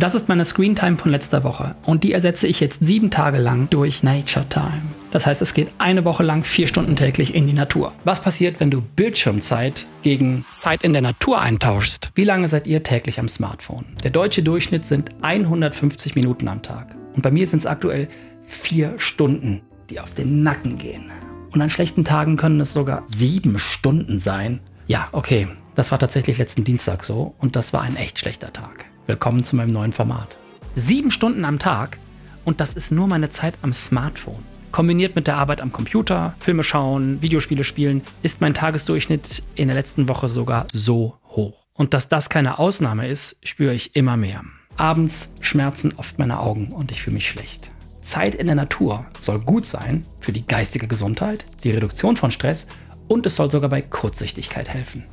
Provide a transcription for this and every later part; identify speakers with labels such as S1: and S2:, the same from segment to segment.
S1: Das ist meine Screentime von letzter Woche und die ersetze ich jetzt 7 Tage lang durch Nature Time. Das heißt, es geht eine Woche lang 4 Stunden täglich in die Natur. Was passiert, wenn du Bildschirmzeit gegen Zeit in der Natur eintauschst? Wie lange seid ihr täglich am Smartphone? Der deutsche Durchschnitt sind 150 Minuten am Tag. Und bei mir sind es aktuell 4 Stunden, die auf den Nacken gehen. Und an schlechten Tagen können es sogar 7 Stunden sein. Ja, okay, das war tatsächlich letzten Dienstag so und das war ein echt schlechter Tag. Willkommen zu meinem neuen Format. 7 Stunden am Tag und das ist nur meine Zeit am Smartphone. Kombiniert mit der Arbeit am Computer, Filme schauen, Videospiele spielen, ist mein Tagesdurchschnitt in der letzten Woche sogar so hoch. Und dass das keine Ausnahme ist, spüre ich immer mehr. Abends schmerzen oft meine Augen und ich fühle mich schlecht. Zeit in der Natur soll gut sein für die geistige Gesundheit, die Reduktion von Stress und es soll sogar bei Kurzsichtigkeit helfen.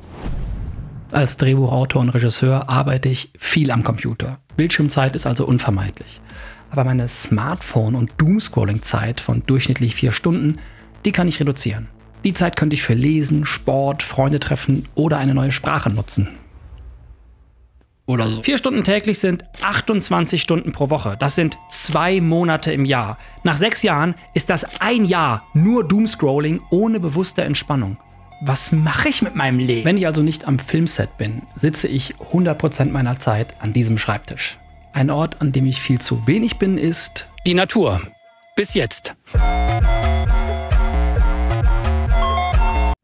S1: Als Drehbuchautor und Regisseur arbeite ich viel am Computer. Bildschirmzeit ist also unvermeidlich. Aber meine Smartphone- und Doomscrolling-Zeit von durchschnittlich 4 Stunden, die kann ich reduzieren. Die Zeit könnte ich für Lesen, Sport, Freunde treffen oder eine neue Sprache nutzen. Oder so. 4 Stunden täglich sind 28 Stunden pro Woche. Das sind 2 Monate im Jahr. Nach 6 Jahren ist das ein Jahr nur Doomscrolling ohne bewusste Entspannung. Was mache ich mit meinem Leben? Wenn ich also nicht am Filmset bin, sitze ich 100% meiner Zeit an diesem Schreibtisch. Ein Ort, an dem ich viel zu wenig bin, ist die Natur. Bis jetzt.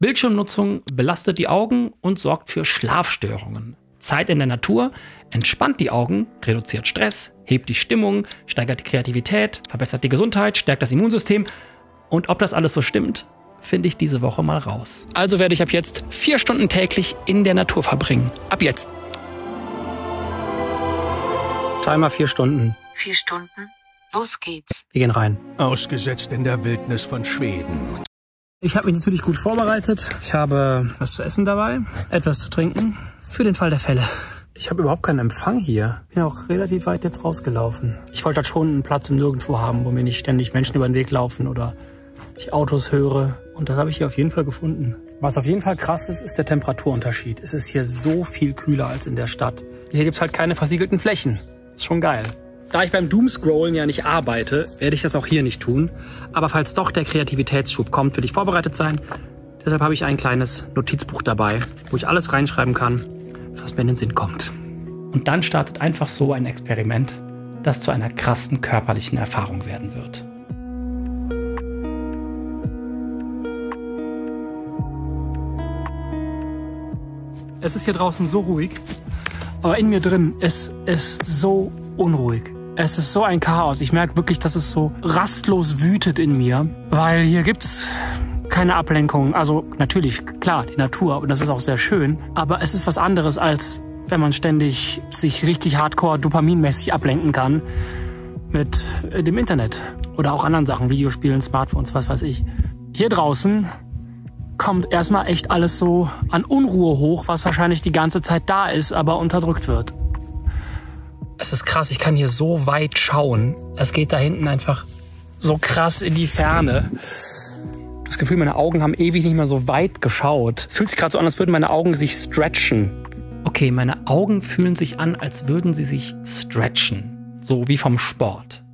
S1: Bildschirmnutzung belastet die Augen und sorgt für Schlafstörungen. Zeit in der Natur entspannt die Augen, reduziert Stress, hebt die Stimmung, steigert die Kreativität, verbessert die Gesundheit, stärkt das Immunsystem. Und ob das alles so stimmt, finde ich diese Woche mal raus. Also werde ich ab jetzt 4 Stunden täglich in der Natur verbringen. Ab jetzt. Timer 4 Stunden.
S2: 4 Stunden. Los geht's.
S1: Wir gehen rein.
S3: Ausgesetzt in der Wildnis von Schweden.
S1: Ich habe mich natürlich gut vorbereitet. Ich habe was zu essen dabei, etwas zu trinken. Für den Fall der Fälle. Ich habe überhaupt keinen Empfang hier. Bin auch relativ weit jetzt rausgelaufen. Ich wollte halt schon einen Platz im Nirgendwo haben, wo mir nicht ständig Menschen über den Weg laufen oder ich Autos höre. Und das habe ich hier auf jeden Fall gefunden. Was auf jeden Fall krass ist, ist der Temperaturunterschied. Es ist hier so viel kühler als in der Stadt. Hier gibt es halt keine versiegelten Flächen. Ist schon geil. Da ich beim Doomscrollen ja nicht arbeite, werde ich das auch hier nicht tun. Aber falls doch der Kreativitätsschub kommt, will ich vorbereitet sein. Deshalb habe ich ein kleines Notizbuch dabei, wo ich alles reinschreiben kann, was mir in den Sinn kommt. Und dann startet einfach so ein Experiment, das zu einer krassen körperlichen Erfahrung werden wird. Es ist hier draußen so ruhig, aber in mir drin ist es so unruhig. Es ist so ein Chaos. Ich merke wirklich, dass es so rastlos wütet in mir, weil hier gibt's keine Ablenkung. Also natürlich, klar, die Natur, und das ist auch sehr schön, aber es ist was anderes, als wenn man ständig sich richtig hardcore dopaminmäßig ablenken kann mit dem Internet oder auch anderen Sachen, Videospielen, Smartphones, was weiß ich. Hier draußen kommt erstmal echt alles so an Unruhe hoch, was wahrscheinlich die ganze Zeit da ist, aber unterdrückt wird. Es ist krass, ich kann hier so weit schauen. Es geht da hinten einfach so krass in die Ferne. Das Gefühl, meine Augen haben ewig nicht mehr so weit geschaut. Es fühlt sich gerade so an, als würden meine Augen sich stretchen. Okay, meine Augen fühlen sich an, als würden sie sich stretchen. So wie vom Sport.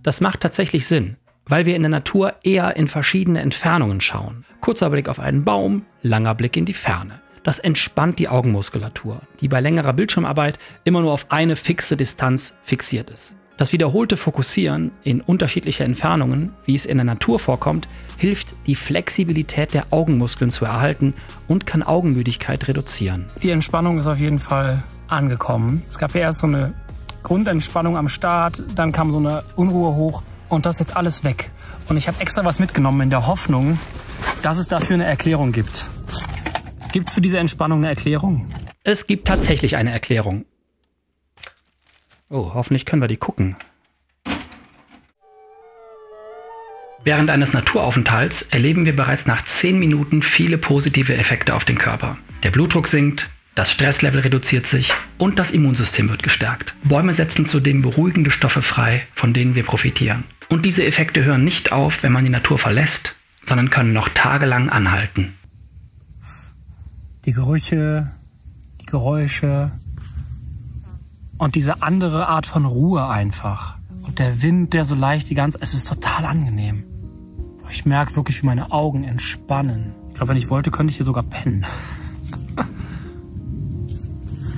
S1: Das macht tatsächlich Sinn, weil wir in der Natur eher in verschiedene Entfernungen schauen. Kurzer Blick auf einen Baum, langer Blick in die Ferne. Das entspannt die Augenmuskulatur, die bei längerer Bildschirmarbeit immer nur auf eine fixe Distanz fixiert ist. Das wiederholte Fokussieren in unterschiedliche Entfernungen, wie es in der Natur vorkommt, hilft, die Flexibilität der Augenmuskeln zu erhalten und kann Augenmüdigkeit reduzieren. Die Entspannung ist auf jeden Fall angekommen. Es gab ja erst so eine Grundentspannung am Start, dann kam so eine Unruhe hoch und das ist jetzt alles weg. Und ich habe extra was mitgenommen in der Hoffnung, dass es dafür eine Erklärung gibt. Gibt es für diese Entspannung eine Erklärung? Es gibt tatsächlich eine Erklärung. Oh, hoffentlich können wir die gucken. Während eines Naturaufenthalts erleben wir bereits nach 10 Minuten viele positive Effekte auf den Körper. Der Blutdruck sinkt, das Stresslevel reduziert sich und das Immunsystem wird gestärkt. Bäume setzen zudem beruhigende Stoffe frei, von denen wir profitieren. Und diese Effekte hören nicht auf, wenn man die Natur verlässt, sondern können noch tagelang anhalten. Die Gerüche, die Geräusche, Und diese andere Art von Ruhe einfach. Und der Wind, der so leicht es ist total angenehm. Ich merke wirklich, wie meine Augen entspannen. Ich glaube, wenn ich wollte, könnte ich hier sogar pennen.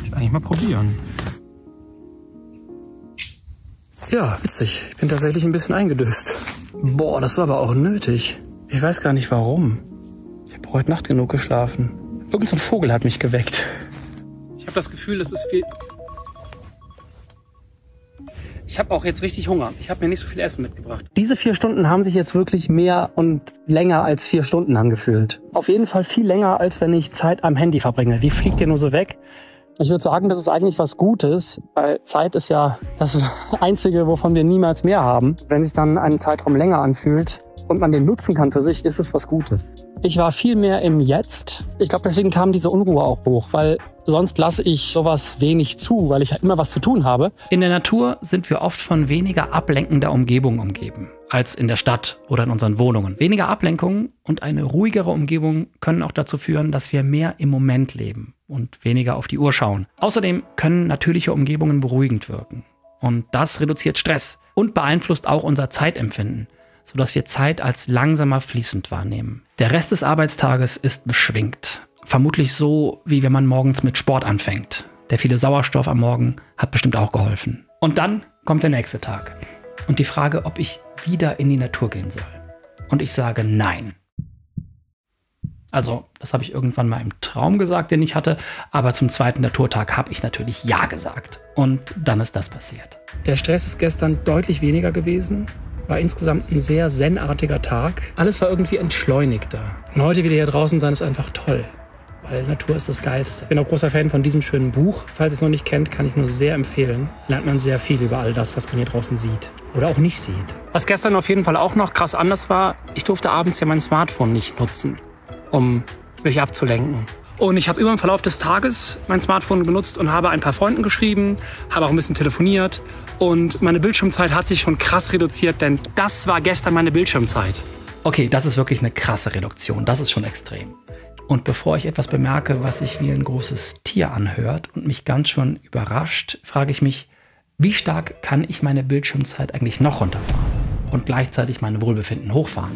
S1: Ich will eigentlich mal probieren. Ja, witzig. Ich bin tatsächlich ein bisschen eingedöst. Boah, das war aber auch nötig. Ich weiß gar nicht warum. Ich habe heute Nacht genug geschlafen. Irgend so ein Vogel hat mich geweckt. Ich habe das Gefühl, das ist viel... Ich habe auch jetzt richtig Hunger. Ich habe mir nicht so viel Essen mitgebracht. Diese 4 Stunden haben sich jetzt wirklich mehr und länger als 4 Stunden angefühlt. Auf jeden Fall viel länger, als wenn ich Zeit am Handy verbringe. Die fliegt ja nur so weg. Ich würde sagen, das ist eigentlich was Gutes, weil Zeit ist ja das Einzige, wovon wir niemals mehr haben. Wenn sich dann ein Zeitraum länger anfühlt und man den nutzen kann für sich, ist es was Gutes. Ich war viel mehr im Jetzt. Ich glaube, deswegen kam diese Unruhe auch hoch, weil sonst lasse ich sowas wenig zu, weil ich ja immer was zu tun habe. In der Natur sind wir oft von weniger ablenkender Umgebung umgeben als in der Stadt oder in unseren Wohnungen. Weniger Ablenkung und eine ruhigere Umgebung können auch dazu führen, dass wir mehr im Moment leben und weniger auf die Uhr schauen. Außerdem können natürliche Umgebungen beruhigend wirken. Und das reduziert Stress und beeinflusst auch unser Zeitempfinden, sodass wir Zeit als langsamer fließend wahrnehmen. Der Rest des Arbeitstages ist beschwingt. Vermutlich so, wie wenn man morgens mit Sport anfängt. Der viele Sauerstoff am Morgen hat bestimmt auch geholfen. Und dann kommt der nächste Tag. Und die Frage, ob ich wieder in die Natur gehen soll. Und ich sage nein. Also, das habe ich irgendwann mal im Traum gesagt, den ich hatte. Aber zum zweiten Naturtag habe ich natürlich ja gesagt. Und dann ist das passiert. Der Stress ist gestern deutlich weniger gewesen. War insgesamt ein sehr zen-artiger Tag. Alles war irgendwie entschleunigter. Und heute wieder hier draußen sein ist einfach toll. Weil Natur ist das Geilste. Ich bin auch großer Fan von diesem schönen Buch. Falls ihr es noch nicht kennt, kann ich nur sehr empfehlen. Lernt man sehr viel über all das, was man hier draußen sieht. Oder auch nicht sieht. Was gestern auf jeden Fall auch noch krass anders war, ich durfte abends ja mein Smartphone nicht nutzen, um mich abzulenken. Und ich habe immer im Verlauf des Tages mein Smartphone benutzt und habe ein paar Freunden geschrieben, habe auch ein bisschen telefoniert. Und meine Bildschirmzeit hat sich schon krass reduziert, denn das war gestern meine Bildschirmzeit. Okay, das ist wirklich eine krasse Reduktion. Das ist schon extrem. Und bevor ich etwas bemerke, was sich wie ein großes Tier anhört und mich ganz schon überrascht, frage ich mich, wie stark kann ich meine Bildschirmzeit eigentlich noch runterfahren und gleichzeitig mein Wohlbefinden hochfahren?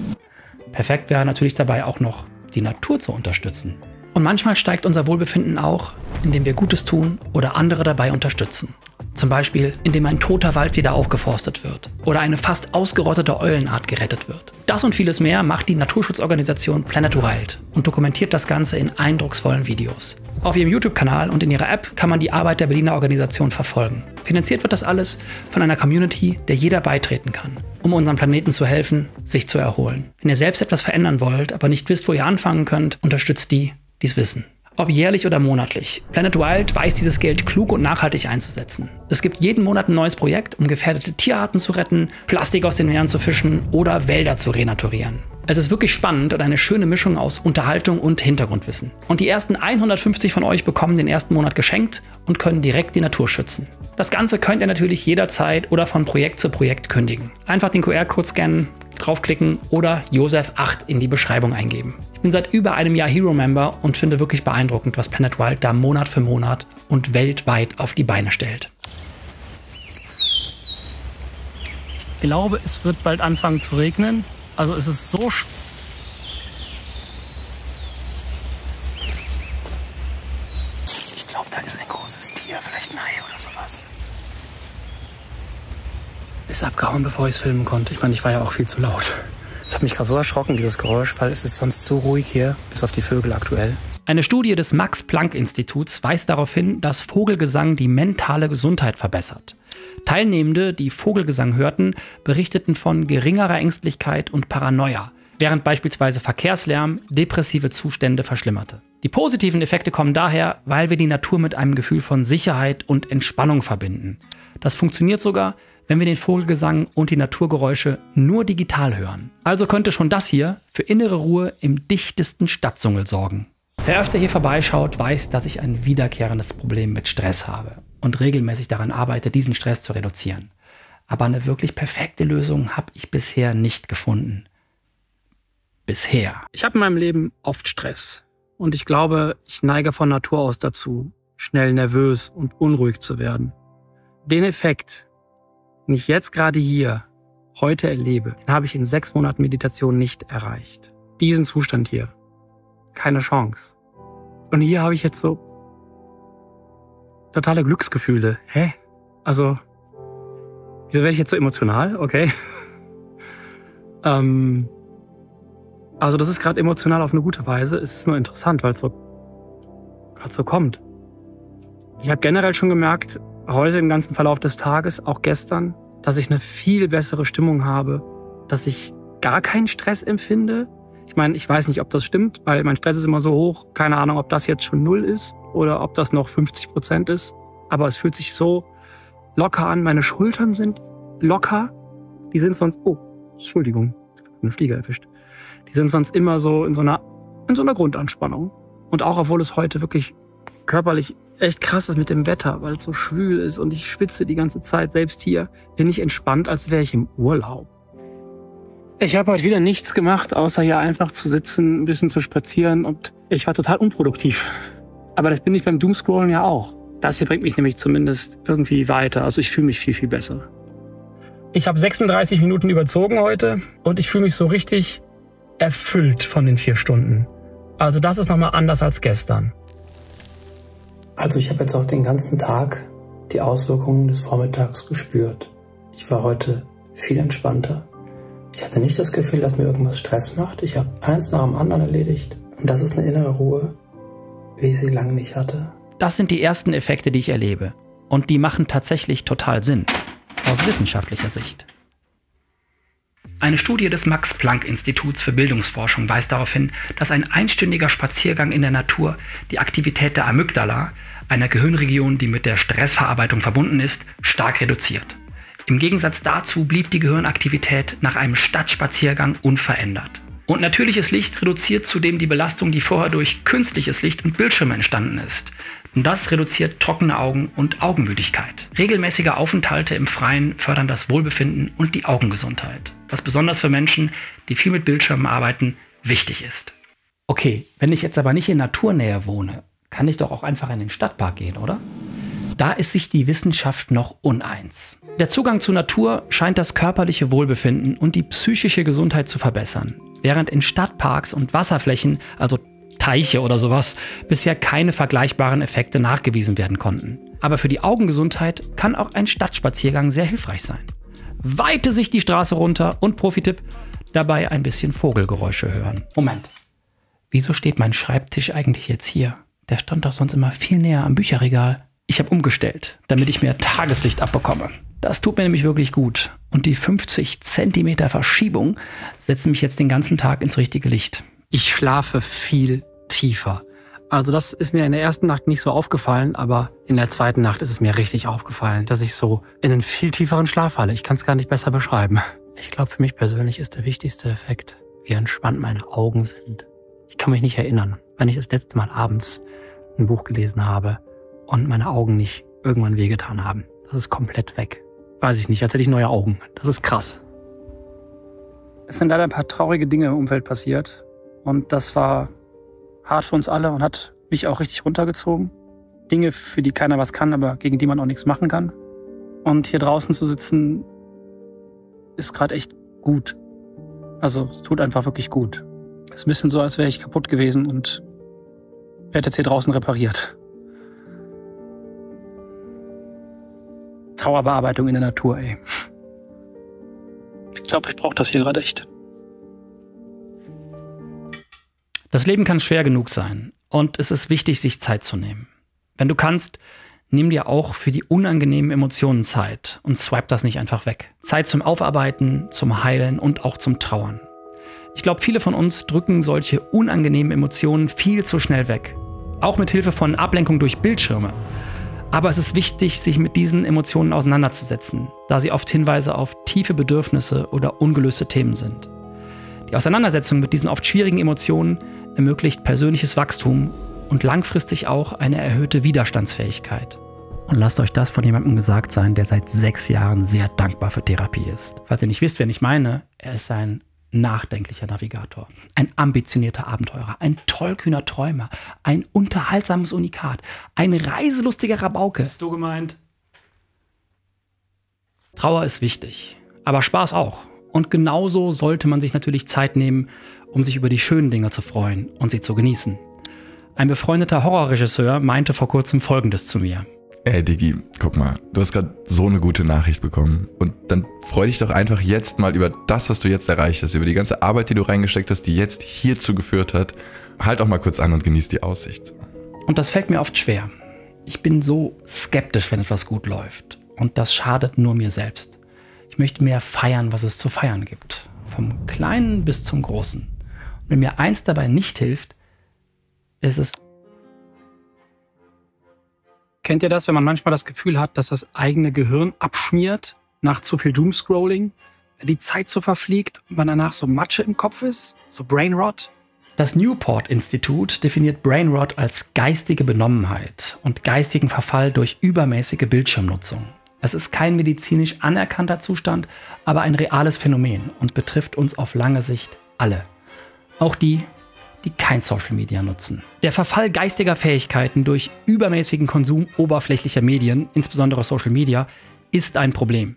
S1: Perfekt wäre natürlich dabei auch noch, die Natur zu unterstützen. Und manchmal steigt unser Wohlbefinden auch, indem wir Gutes tun oder andere dabei unterstützen. Zum Beispiel, indem ein toter Wald wieder aufgeforstet wird oder eine fast ausgerottete Eulenart gerettet wird. Das und vieles mehr macht die Naturschutzorganisation Planet Wild und dokumentiert das Ganze in eindrucksvollen Videos. Auf ihrem YouTube-Kanal und in ihrer App kann man die Arbeit der Berliner Organisation verfolgen. Finanziert wird das alles von einer Community, der jeder beitreten kann, um unserem Planeten zu helfen, sich zu erholen. Wenn ihr selbst etwas verändern wollt, aber nicht wisst, wo ihr anfangen könnt, unterstützt die, die es wissen. Ob jährlich oder monatlich. Planet Wild weiß dieses Geld klug und nachhaltig einzusetzen. Es gibt jeden Monat ein neues Projekt, um gefährdete Tierarten zu retten, Plastik aus den Meeren zu fischen oder Wälder zu renaturieren. Es ist wirklich spannend und eine schöne Mischung aus Unterhaltung und Hintergrundwissen. Und die ersten 150 von euch bekommen den ersten Monat geschenkt und können direkt die Natur schützen. Das Ganze könnt ihr natürlich jederzeit oder von Projekt zu Projekt kündigen. Einfach den QR-Code scannen, draufklicken oder Josef8 in die Beschreibung eingeben. Ich bin seit über einem Jahr Hero-Member und finde wirklich beeindruckend, was Planet Wild da Monat für Monat und weltweit auf die Beine stellt. Ich glaube, es wird bald anfangen zu regnen. Also es ist so Ich glaube, da ist ein großes Tier, vielleicht ein Hai oder sowas. Ist abgehauen, bevor ich es filmen konnte. Ich meine, ich war ja auch viel zu laut. Das hat mich gerade so erschrocken, dieses Geräusch, weil es ist sonst so ruhig hier, bis auf die Vögel aktuell. Eine Studie des Max-Planck-Instituts weist darauf hin, dass Vogelgesang die mentale Gesundheit verbessert. Teilnehmende, die Vogelgesang hörten, berichteten von geringerer Ängstlichkeit und Paranoia, während beispielsweise Verkehrslärm depressive Zustände verschlimmerte. Die positiven Effekte kommen daher, weil wir die Natur mit einem Gefühl von Sicherheit und Entspannung verbinden. Das funktioniert sogar, wenn wir den Vogelgesang und die Naturgeräusche nur digital hören. Also könnte schon das hier für innere Ruhe im dichtesten Stadtdschungel sorgen. Wer öfter hier vorbeischaut, weiß, dass ich ein wiederkehrendes Problem mit Stress habe und regelmäßig daran arbeite, diesen Stress zu reduzieren. Aber eine wirklich perfekte Lösung habe ich bisher nicht gefunden. Bisher. Ich habe in meinem Leben oft Stress und ich glaube, ich neige von Natur aus dazu, schnell nervös und unruhig zu werden. den Effekt, den ich jetzt gerade hier, heute erlebe, den habe ich in 6 Monaten Meditation nicht erreicht. Diesen Zustand hier. Keine Chance. Und hier habe ich jetzt so totale Glücksgefühle. Hä? Also, wieso werde ich jetzt so emotional? Okay. Also das ist gerade emotional auf eine gute Weise. Es ist nur interessant, weil es so gerade so kommt. Ich habe generell schon gemerkt, heute im ganzen Verlauf des Tages, auch gestern, dass ich eine viel bessere Stimmung habe, dass ich gar keinen Stress empfinde. Ich meine, ich weiß nicht, ob das stimmt, weil mein Stress ist immer so hoch. Keine Ahnung, ob das jetzt schon 0 ist oder ob das noch 50% ist. Aber es fühlt sich so locker an. Meine Schultern sind locker. Die sind sonst... Oh, Entschuldigung, ich habe einen Flieger erwischt. Die sind sonst immer so in so einer Grundanspannung. Und auch, obwohl es heute wirklich körperlich echt krass ist mit dem Wetter, weil es so schwül ist und ich schwitze die ganze Zeit, selbst hier, bin ich entspannt, als wäre ich im Urlaub. Ich habe heute wieder nichts gemacht, außer hier einfach zu sitzen, ein bisschen zu spazieren und ich war total unproduktiv. Aber das bin ich beim Doomscrollen ja auch. Das hier bringt mich nämlich zumindest irgendwie weiter. Also ich fühle mich viel, viel besser. Ich habe 36 Minuten überzogen heute und ich fühle mich so richtig erfüllt von den 4 Stunden. Also das ist nochmal anders als gestern. Also ich habe jetzt auch den ganzen Tag die Auswirkungen des Vormittags gespürt. Ich war heute viel entspannter. Ich hatte nicht das Gefühl, dass mir irgendwas Stress macht. Ich habe eins nach dem anderen erledigt. Und das ist eine innere Ruhe, wie ich sie lange nicht hatte.
S4: Das sind die ersten Effekte, die ich erlebe. Und die machen tatsächlich total Sinn. Aus wissenschaftlicher Sicht. Eine Studie des Max-Planck-Instituts für Bildungsforschung weist darauf hin, dass ein einstündiger Spaziergang in der Natur die Aktivität der Amygdala, einer Gehirnregion, die mit der Stressverarbeitung verbunden ist, stark reduziert. Im Gegensatz dazu blieb die Gehirnaktivität nach einem Stadtspaziergang unverändert. Und natürliches Licht reduziert zudem die Belastung, die vorher durch künstliches Licht und Bildschirme entstanden ist. Und das reduziert trockene Augen und Augenmüdigkeit. Regelmäßige Aufenthalte im Freien fördern das Wohlbefinden und die Augengesundheit, was besonders für Menschen, die viel mit Bildschirmen arbeiten, wichtig ist. Okay, wenn ich jetzt aber nicht in Naturnähe wohne, kann ich doch auch einfach in den Stadtpark gehen, oder? Da ist sich die Wissenschaft noch uneins. Der Zugang zur Natur scheint das körperliche Wohlbefinden und die psychische Gesundheit zu verbessern, während in Stadtparks und Wasserflächen, also Teiche oder sowas, bisher keine vergleichbaren Effekte nachgewiesen werden konnten. Aber für die Augengesundheit kann auch ein Stadtspaziergang sehr hilfreich sein. Weite sich die Straße runter und Profitipp, dabei ein bisschen Vogelgeräusche hören. Moment, wieso steht mein Schreibtisch eigentlich jetzt hier? Der stand doch sonst immer viel näher am Bücherregal. Ich habe umgestellt, damit ich mehr Tageslicht abbekomme. Das tut mir nämlich wirklich gut. Und die 50 cm Verschiebung setzen mich jetzt den ganzen Tag ins richtige Licht. Ich schlafe viel tiefer. Also das ist mir in der ersten Nacht nicht so aufgefallen, aber in der zweiten Nacht ist es mir richtig aufgefallen, dass ich so in einen viel tieferen Schlaf falle. Ich kann es gar nicht besser beschreiben. Ich glaube, für mich persönlich ist der wichtigste Effekt, wie entspannt meine Augen sind. Ich kann mich nicht erinnern, wenn ich das letzte Mal abends ein Buch gelesen habe und meine Augen nicht irgendwann wehgetan haben. Das ist komplett weg. Weiß ich nicht, als hätte ich neue Augen. Das ist krass. Es sind leider ein paar traurige Dinge im Umfeld passiert. Und das war hart für uns alle und hat mich auch richtig runtergezogen. Dinge, für die keiner was kann, aber gegen die man auch nichts machen kann. Und hier draußen zu sitzen, ist gerade echt gut. Also es tut einfach wirklich gut. Es ist ein bisschen so, als wäre ich kaputt gewesen und werde jetzt hier draußen repariert. Trauerbearbeitung in der Natur, ey. Ich glaube, ich brauche das hier gerade echt. Das Leben kann schwer genug sein und es ist wichtig, sich Zeit zu nehmen. Wenn du kannst, nimm dir auch für die unangenehmen Emotionen Zeit und swipe das nicht einfach weg. Zeit zum Aufarbeiten, zum Heilen und auch zum Trauern. Ich glaube, viele von uns drücken solche unangenehmen Emotionen viel zu schnell weg. Auch mit Hilfe von Ablenkung durch Bildschirme. Aber es ist wichtig, sich mit diesen Emotionen auseinanderzusetzen, da sie oft Hinweise auf tiefe Bedürfnisse oder ungelöste Themen sind. Die Auseinandersetzung mit diesen oft schwierigen Emotionen ermöglicht persönliches Wachstum und langfristig auch eine erhöhte Widerstandsfähigkeit. Und lasst euch das von jemandem gesagt sein, der seit 6 Jahren sehr dankbar für Therapie ist. Falls ihr nicht wisst, wen ich meine, er ist ein nachdenklicher Navigator, ein ambitionierter Abenteurer, ein tollkühner Träumer, ein unterhaltsames Unikat, ein reiselustiger Rabauke. Bist du gemeint? Trauer ist wichtig, aber Spaß auch. Und genauso sollte man sich natürlich Zeit nehmen, um sich über die schönen Dinge zu freuen und sie zu genießen. Ein befreundeter Horrorregisseur meinte vor kurzem Folgendes zu mir.
S5: Ey Digi, guck mal, du hast gerade so eine gute Nachricht bekommen. Und dann freu dich doch einfach jetzt mal über das, was du jetzt erreicht hast, über die ganze Arbeit, die du reingesteckt hast, die jetzt hierzu geführt hat. Halt auch mal kurz an und genieß die Aussicht.
S4: Und das fällt mir oft schwer. Ich bin so skeptisch, wenn etwas gut läuft. Und das schadet nur mir selbst. Ich möchte mehr feiern, was es zu feiern gibt. Vom Kleinen bis zum Großen. Und wenn mir eins dabei nicht hilft, ist es...
S1: Kennt ihr das, wenn man manchmal das Gefühl hat, dass das eigene Gehirn abschmiert nach zu viel Doomscrolling? Wenn die Zeit so verfliegt und man danach so Matsche im Kopf ist? So Brainrot?
S4: Das Newport-Institut definiert Brainrot als geistige Benommenheit und geistigen Verfall durch übermäßige Bildschirmnutzung. Es ist kein medizinisch anerkannter Zustand, aber ein reales Phänomen und betrifft uns auf lange Sicht alle. Auch die kein Social Media nutzen. Der Verfall geistiger Fähigkeiten durch übermäßigen Konsum oberflächlicher Medien, insbesondere Social Media, ist ein Problem.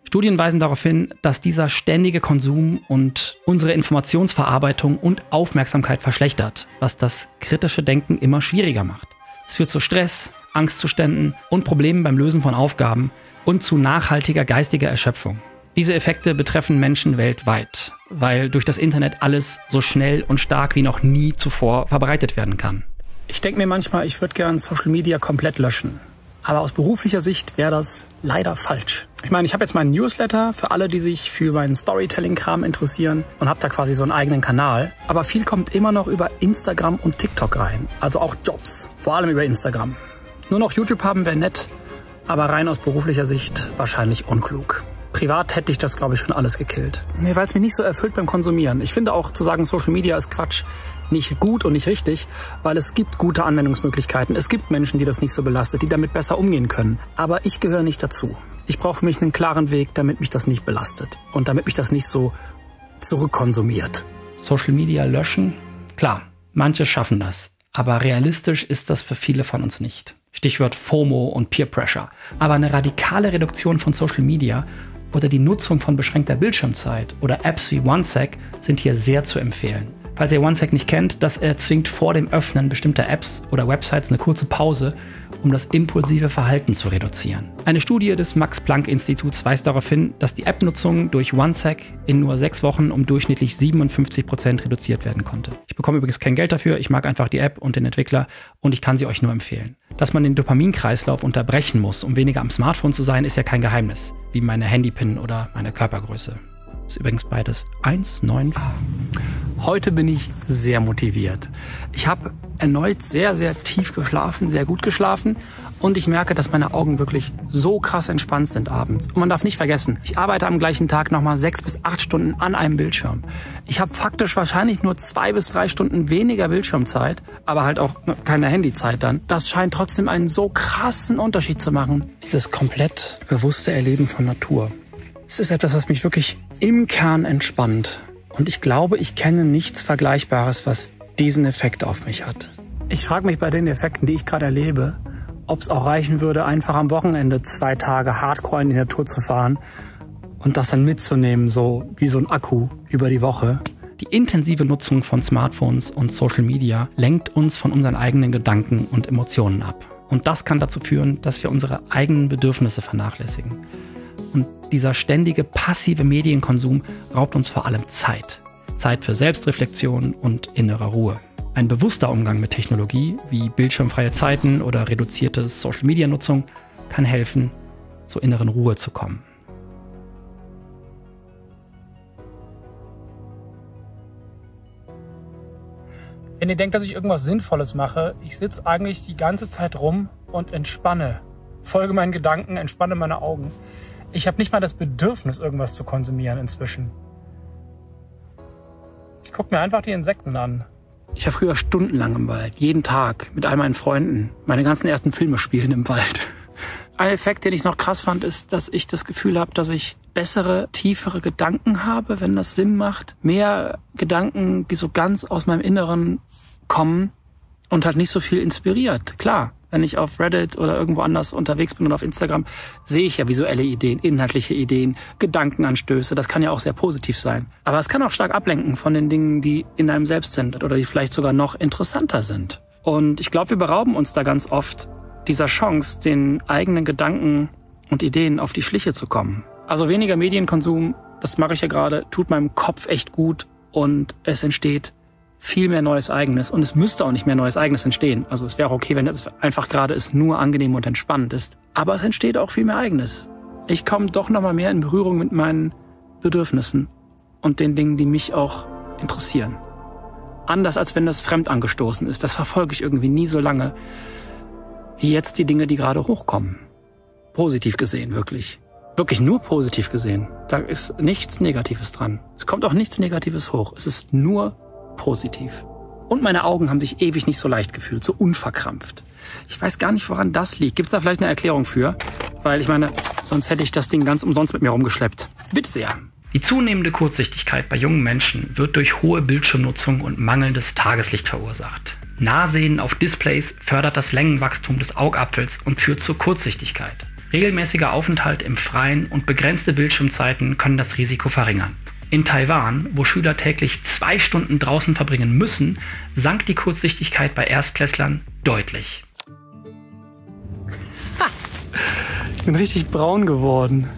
S4: Studien weisen darauf hin, dass dieser ständige Konsum und unsere Informationsverarbeitung und Aufmerksamkeit verschlechtert, was das kritische Denken immer schwieriger macht. Es führt zu Stress, Angstzuständen und Problemen beim Lösen von Aufgaben und zu nachhaltiger geistiger Erschöpfung. Diese Effekte betreffen Menschen weltweit, weil durch das Internet alles so schnell und stark wie noch nie zuvor verbreitet werden kann.
S1: Ich denke mir manchmal, ich würde gern Social Media komplett löschen. Aber aus beruflicher Sicht wäre das leider falsch. Ich meine, ich habe jetzt meinen Newsletter für alle, die sich für meinen Storytelling-Kram interessieren und habe da quasi so einen eigenen Kanal. Aber viel kommt immer noch über Instagram und TikTok rein. Also auch Jobs, vor allem über Instagram. Nur noch YouTube haben wäre nett, aber rein aus beruflicher Sicht wahrscheinlich unklug. Privat hätte ich das, glaube ich, schon alles gekillt. Nee, weil es mich nicht so erfüllt beim Konsumieren. Ich finde auch, zu sagen, Social Media ist Quatsch, nicht gut und nicht richtig, weil es gibt gute Anwendungsmöglichkeiten. Es gibt Menschen, die das nicht so belastet, die damit besser umgehen können. Aber ich gehöre nicht dazu. Ich brauche für mich einen klaren Weg, damit mich das nicht belastet und damit mich das nicht so zurückkonsumiert.
S4: Social Media löschen? Klar, manche schaffen das. Aber realistisch ist das für viele von uns nicht. Stichwort FOMO und Peer Pressure. Aber eine radikale Reduktion von Social Media oder die Nutzung von beschränkter Bildschirmzeit oder Apps wie OneSec sind hier sehr zu empfehlen. Falls ihr OneSec nicht kennt, das erzwingt vor dem Öffnen bestimmter Apps oder Websites eine kurze Pause, um das impulsive Verhalten zu reduzieren. Eine Studie des Max-Planck-Instituts weist darauf hin, dass die App-Nutzung durch OneSec in nur 6 Wochen um durchschnittlich 57% reduziert werden konnte. Ich bekomme übrigens kein Geld dafür, ich mag einfach die App und den Entwickler und ich kann sie euch nur empfehlen. Dass man den Dopaminkreislauf unterbrechen muss, um weniger am Smartphone zu sein, ist ja kein Geheimnis, wie meine Handypin oder meine Körpergröße. Ist übrigens beides 1,9.
S1: Heute bin ich sehr motiviert. Ich habe erneut sehr, sehr tief geschlafen, sehr gut geschlafen und ich merke, dass meine Augen wirklich so krass entspannt sind abends. Und man darf nicht vergessen, ich arbeite am gleichen Tag nochmal 6 bis 8 Stunden an einem Bildschirm. Ich habe faktisch wahrscheinlich nur 2 bis 3 Stunden weniger Bildschirmzeit, aber halt auch keine Handyzeit dann. Das scheint trotzdem einen so krassen Unterschied zu machen. Dieses komplett bewusste Erleben von Natur. Es ist etwas, was mich wirklich im Kern entspannt. Und ich glaube, ich kenne nichts Vergleichbares, was diesen Effekt auf mich hat. Ich frage mich bei den Effekten, die ich gerade erlebe, ob es auch reichen würde, einfach am Wochenende 2 Tage hardcore in die Natur zu fahren und das dann mitzunehmen, so wie so ein Akku über die Woche.
S4: Die intensive Nutzung von Smartphones und Social Media lenkt uns von unseren eigenen Gedanken und Emotionen ab. Und das kann dazu führen, dass wir unsere eigenen Bedürfnisse vernachlässigen. Und dieser ständige passive Medienkonsum raubt uns vor allem Zeit. Zeit für Selbstreflexion und innere Ruhe. Ein bewusster Umgang mit Technologie, wie bildschirmfreie Zeiten oder reduzierte Social-Media-Nutzung, kann helfen, zur inneren Ruhe zu kommen.
S1: Wenn ihr denkt, dass ich irgendwas Sinnvolles mache, ich sitze eigentlich die ganze Zeit rum und entspanne. Folge meinen Gedanken, entspanne meine Augen. Ich habe nicht mal das Bedürfnis, irgendwas zu konsumieren inzwischen. Ich gucke mir einfach die Insekten an. Ich war früher stundenlang im Wald, jeden Tag, mit all meinen Freunden. Meine ganzen ersten Filme spielen im Wald. Ein Effekt, den ich noch krass fand, ist, dass ich das Gefühl habe, dass ich bessere, tiefere Gedanken habe, wenn das Sinn macht. Mehr Gedanken, die so ganz aus meinem Inneren kommen und halt nicht so viel inspiriert. Klar, wenn ich auf Reddit oder irgendwo anders unterwegs bin oder auf Instagram, sehe ich ja visuelle Ideen, inhaltliche Ideen, Gedankenanstöße. Das kann ja auch sehr positiv sein. Aber es kann auch stark ablenken von den Dingen, die in einem selbst sind oder die vielleicht sogar noch interessanter sind. Und ich glaube, wir berauben uns da ganz oft dieser Chance, den eigenen Gedanken und Ideen auf die Schliche zu kommen. Also weniger Medienkonsum, das mache ich ja gerade, tut meinem Kopf echt gut und es entsteht viel mehr neues Eigenes. Und es müsste auch nicht mehr neues Eigenes entstehen. Also es wäre auch okay, wenn es einfach gerade nur angenehm und entspannend ist. Aber es entsteht auch viel mehr Eigenes. Ich komme doch noch mal mehr in Berührung mit meinen Bedürfnissen und den Dingen, die mich auch interessieren. Anders als wenn das fremd angestoßen ist. Das verfolge ich irgendwie nie so lange wie jetzt die Dinge, die gerade hochkommen. Positiv gesehen, wirklich. Wirklich nur positiv gesehen. Da ist nichts Negatives dran. Es kommt auch nichts Negatives hoch. Es ist nur positiv. Und meine Augen haben sich ewig nicht so leicht gefühlt, so unverkrampft. Ich weiß gar nicht, woran das liegt. Gibt es da vielleicht eine Erklärung für? Weil ich meine, sonst hätte ich das Ding ganz umsonst mit mir rumgeschleppt. Bitte sehr.
S4: Die zunehmende Kurzsichtigkeit bei jungen Menschen wird durch hohe Bildschirmnutzung und mangelndes Tageslicht verursacht. Nahsehen auf Displays fördert das Längenwachstum des Augapfels und führt zur Kurzsichtigkeit. Regelmäßiger Aufenthalt im Freien und begrenzte Bildschirmzeiten können das Risiko verringern. In Taiwan, wo Schüler täglich 2 Stunden draußen verbringen müssen, sank die Kurzsichtigkeit bei Erstklässlern deutlich.
S1: Ich bin richtig braun geworden.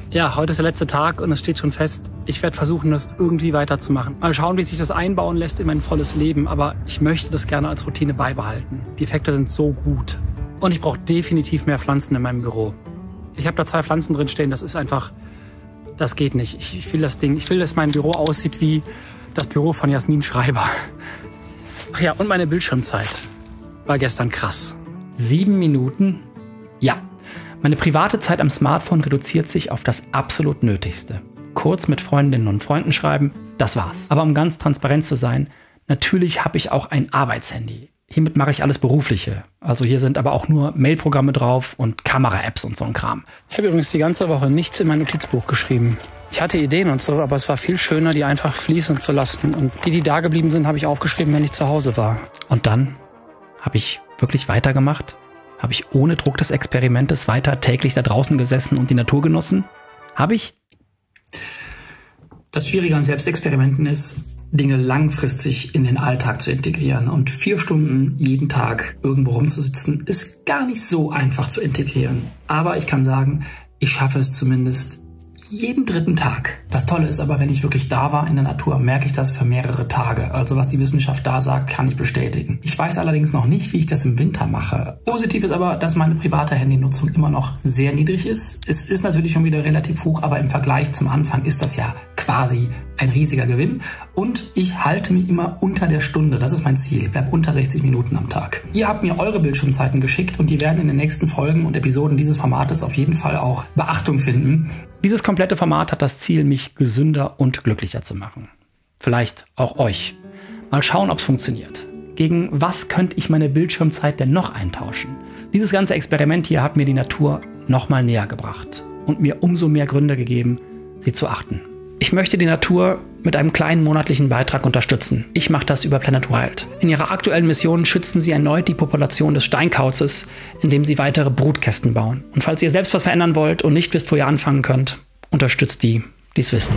S1: Ja, heute ist der letzte Tag und es steht schon fest, ich werde versuchen, das irgendwie weiterzumachen. Mal schauen, wie sich das einbauen lässt in mein volles Leben, aber ich möchte das gerne als Routine beibehalten. Die Effekte sind so gut. Und ich brauche definitiv mehr Pflanzen in meinem Büro. Ich habe da 2 Pflanzen drin stehen, das ist einfach, das geht nicht. Ich will das Ding, ich will, dass mein Büro aussieht wie das Büro von Jasmin Schreiber. Ach ja, und meine Bildschirmzeit war gestern krass.
S4: 7 Minuten? Ja. Meine private Zeit am Smartphone reduziert sich auf das absolut Nötigste. Kurz mit Freundinnen und Freunden schreiben, das war's. Aber um ganz transparent zu sein, natürlich habe ich auch ein Arbeitshandy. Hiermit mache ich alles Berufliche. Also hier sind aber auch nur Mailprogramme drauf und Kamera-Apps und so ein Kram.
S1: Ich habe übrigens die ganze Woche nichts in mein Notizbuch geschrieben. Ich hatte Ideen und so, aber es war viel schöner, die einfach fließen zu lassen. Und die da geblieben sind, habe ich aufgeschrieben, wenn ich zu Hause war.
S4: Und dann habe ich wirklich weitergemacht? Habe ich ohne Druck des Experimentes weiter täglich da draußen gesessen und die Natur genossen? Habe ich?
S1: Das Schwierige an Selbstexperimenten ist, Dinge langfristig in den Alltag zu integrieren. Und 4 Stunden jeden Tag irgendwo rumzusitzen, ist gar nicht so einfach zu integrieren. Aber ich kann sagen, ich schaffe es zumindest jeden 3. Tag. Das Tolle ist aber, wenn ich wirklich da war in der Natur, merke ich das für mehrere Tage. Also was die Wissenschaft da sagt, kann ich bestätigen. Ich weiß allerdings noch nicht, wie ich das im Winter mache. Positiv ist aber, dass meine private Handynutzung immer noch sehr niedrig ist. Es ist natürlich schon wieder relativ hoch, aber im Vergleich zum Anfang ist das ja quasi ein riesiger Gewinn. Und ich halte mich immer unter der Stunde. Das ist mein Ziel. Ich bleibe unter 60 Minuten am Tag. Ihr habt mir eure Bildschirmzeiten geschickt und die werden in den nächsten Folgen und Episoden dieses Formates auf jeden Fall auch Beachtung finden.
S4: Dieses komplette Format hat das Ziel, mich gesünder und glücklicher zu machen. Vielleicht auch euch. Mal schauen, ob es funktioniert. Gegen was könnte ich meine Bildschirmzeit denn noch eintauschen? Dieses ganze Experiment hier hat mir die Natur nochmal näher gebracht und mir umso mehr Gründe gegeben, sie zu achten. Ich möchte die Natur mit einem kleinen monatlichen Beitrag unterstützen. Ich mache das über Planet Wild. In ihrer aktuellen Mission schützen sie erneut die Population des Steinkauzes, indem sie weitere Brutkästen bauen. Und falls ihr selbst was verändern wollt und nicht wisst, wo ihr anfangen könnt, unterstützt die, die es wissen.